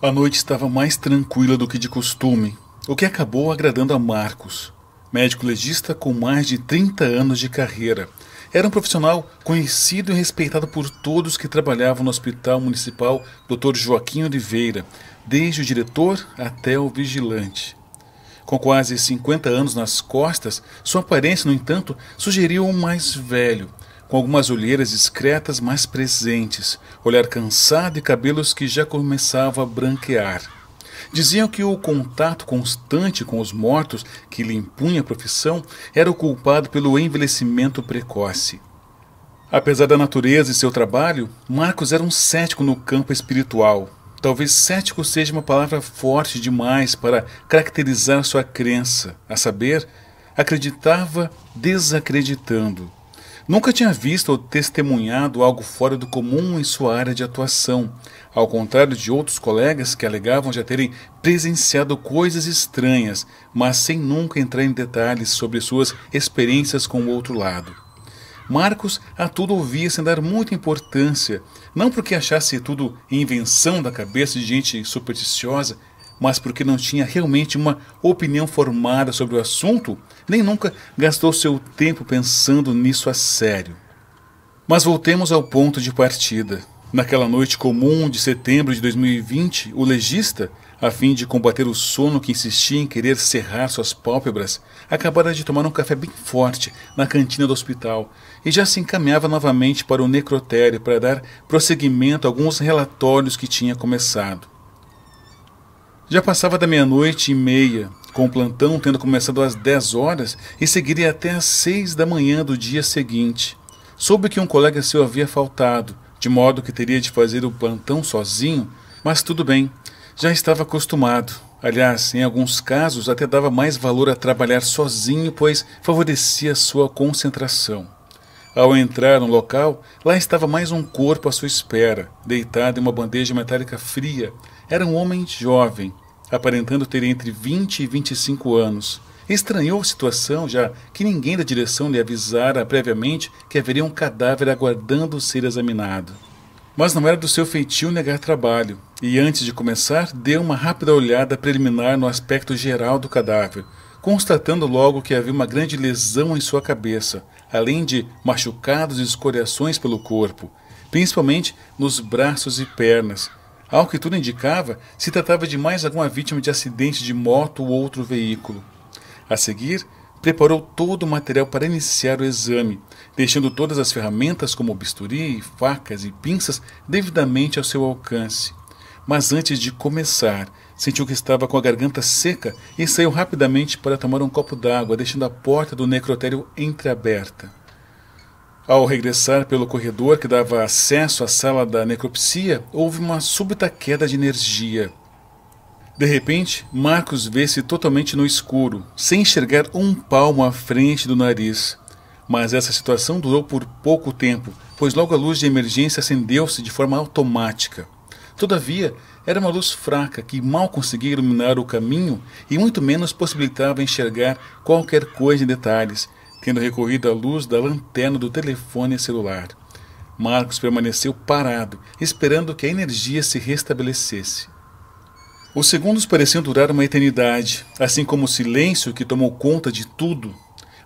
A noite estava mais tranquila do que de costume, o que acabou agradando a Marcos, médico legista com mais de 30 anos de carreira. Era um profissional conhecido e respeitado por todos que trabalhavam no Hospital Municipal Dr. Joaquim Oliveira, desde o diretor até o vigilante. Com quase 50 anos nas costas, sua aparência, no entanto, sugeriu um mais velho, com algumas olheiras discretas mais presentes, olhar cansado e cabelos que já começavam a branquear. Diziam que o contato constante com os mortos que lhe impunha a profissão era o culpado pelo envelhecimento precoce. Apesar da natureza e seu trabalho, Marcos era um cético no campo espiritual. Talvez cético seja uma palavra forte demais para caracterizar sua crença, a saber, acreditava desacreditando. Nunca tinha visto ou testemunhado algo fora do comum em sua área de atuação, ao contrário de outros colegas que alegavam já terem presenciado coisas estranhas, mas sem nunca entrar em detalhes sobre suas experiências com o outro lado. Marcos a tudo ouvia sem dar muita importância, não porque achasse tudo invenção da cabeça de gente supersticiosa, mas porque não tinha realmente uma opinião formada sobre o assunto, nem nunca gastou seu tempo pensando nisso a sério. Mas voltemos ao ponto de partida. Naquela noite comum de setembro de 2020, o legista, a fim de combater o sono que insistia em querer cerrar suas pálpebras, acabara de tomar um café bem forte na cantina do hospital e já se encaminhava novamente para o necrotério para dar prosseguimento a alguns relatórios que tinha começado. Já passava da 00:30, com o plantão tendo começado às 10 horas e seguiria até às 6 da manhã do dia seguinte. Soube que um colega seu havia faltado, de modo que teria de fazer o plantão sozinho, mas tudo bem, já estava acostumado. Aliás, em alguns casos até dava mais valor a trabalhar sozinho, pois favorecia sua concentração. Ao entrar no local, lá estava mais um corpo à sua espera, deitado em uma bandeja metálica fria. Era um homem jovem, aparentando ter entre 20 e 25 anos. Estranhou a situação, já que ninguém da direção lhe avisara previamente que haveria um cadáver aguardando ser examinado. Mas não era do seu feitio negar trabalho, e antes de começar, deu uma rápida olhada preliminar no aspecto geral do cadáver, constatando logo que havia uma grande lesão em sua cabeça, além de machucados e escoriações pelo corpo, principalmente nos braços e pernas. Ao que tudo indicava, se tratava de mais alguma vítima de acidente de moto ou outro veículo. A seguir, preparou todo o material para iniciar o exame, deixando todas as ferramentas como bisturi, facas e pinças devidamente ao seu alcance. Mas antes de começar, sentiu que estava com a garganta seca e saiu rapidamente para tomar um copo d'água, deixando a porta do necrotério entreaberta. Ao regressar pelo corredor que dava acesso à sala da necropsia, houve uma súbita queda de energia. De repente, Marcos vê-se totalmente no escuro, sem enxergar um palmo à frente do nariz. Mas essa situação durou por pouco tempo, pois logo a luz de emergência acendeu-se de forma automática. Todavia, era uma luz fraca que mal conseguia iluminar o caminho e muito menos possibilitava enxergar qualquer coisa em detalhes, tendo recorrido à luz da lanterna do telefone celular. Marcos permaneceu parado, esperando que a energia se restabelecesse. Os segundos pareciam durar uma eternidade, assim como o silêncio que tomou conta de tudo,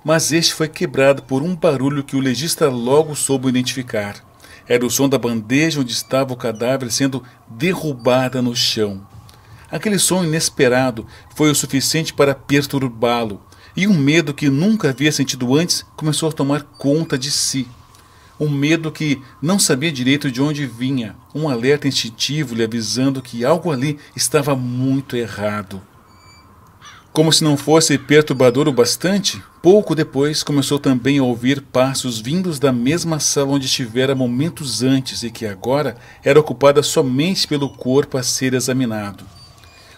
mas este foi quebrado por um barulho que o legista logo soube identificar. Era o som da bandeja onde estava o cadáver sendo derrubada no chão. Aquele som inesperado foi o suficiente para perturbá-lo, e um medo que nunca havia sentido antes começou a tomar conta de si. Um medo que não sabia direito de onde vinha, um alerta instintivo lhe avisando que algo ali estava muito errado. Como se não fosse perturbador o bastante, pouco depois começou também a ouvir passos vindos da mesma sala onde estivera momentos antes e que agora era ocupada somente pelo corpo a ser examinado.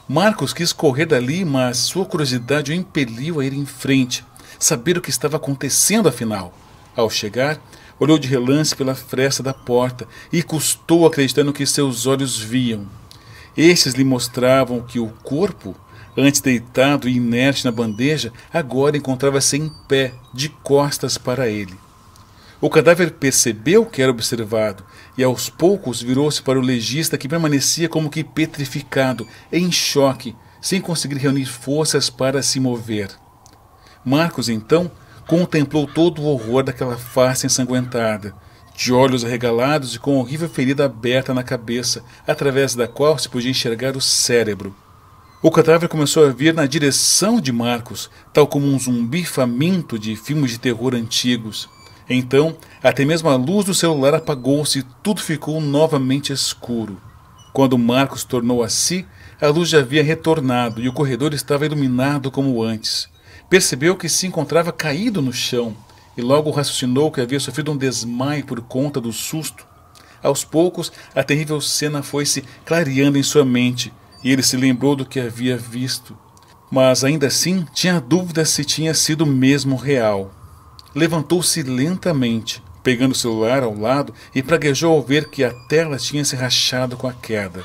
Marcos quis correr dali, mas sua curiosidade o impeliu a ir em frente, saber o que estava acontecendo afinal. Ao chegar, olhou de relance pela fresta da porta e custou acreditar no que seus olhos viam. Estes lhe mostravam que o corpo, antes deitado e inerte na bandeja, agora encontrava-se em pé, de costas para ele. O cadáver percebeu que era observado e aos poucos virou-se para o legista, que permanecia como que petrificado, em choque, sem conseguir reunir forças para se mover. Marcos, então, contemplou todo o horror daquela face ensanguentada, de olhos arregalados e com horrível ferida aberta na cabeça, através da qual se podia enxergar o cérebro. O cadáver começou a vir na direção de Marcos, tal como um zumbi faminto de filmes de terror antigos. Então, até mesmo a luz do celular apagou-se e tudo ficou novamente escuro. Quando Marcos tornou a si, a luz já havia retornado e o corredor estava iluminado como antes. Percebeu que se encontrava caído no chão e logo raciocinou que havia sofrido um desmaio por conta do susto. Aos poucos, a terrível cena foi se clareando em sua mente e ele se lembrou do que havia visto. Mas ainda assim tinha dúvida se tinha sido mesmo real. Levantou-se lentamente, pegando o celular ao lado, e praguejou ao ver que a tela tinha se rachado com a queda.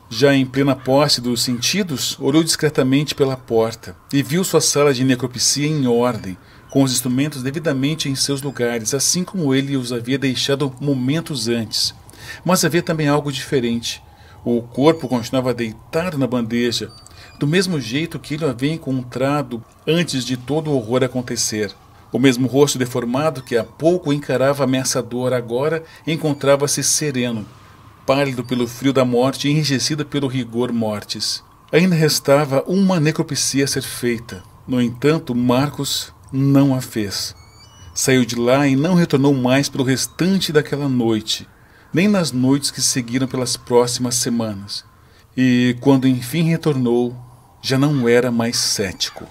Já em plena posse dos sentidos, olhou discretamente pela porta e viu sua sala de necropsia em ordem, com os instrumentos devidamente em seus lugares, assim como ele os havia deixado momentos antes. Mas havia também algo diferente. O corpo continuava deitado na bandeja, do mesmo jeito que ele o havia encontrado antes de todo o horror acontecer. O mesmo rosto deformado que há pouco o encarava ameaçador agora encontrava-se sereno, pálido pelo frio da morte e enrijecido pelo rigor mortis. Ainda restava uma necropsia a ser feita. No entanto, Marcos não a fez. Saiu de lá e não retornou mais pelo restante daquela noite, nem nas noites que seguiram pelas próximas semanas. E quando enfim retornou, já não era mais cético.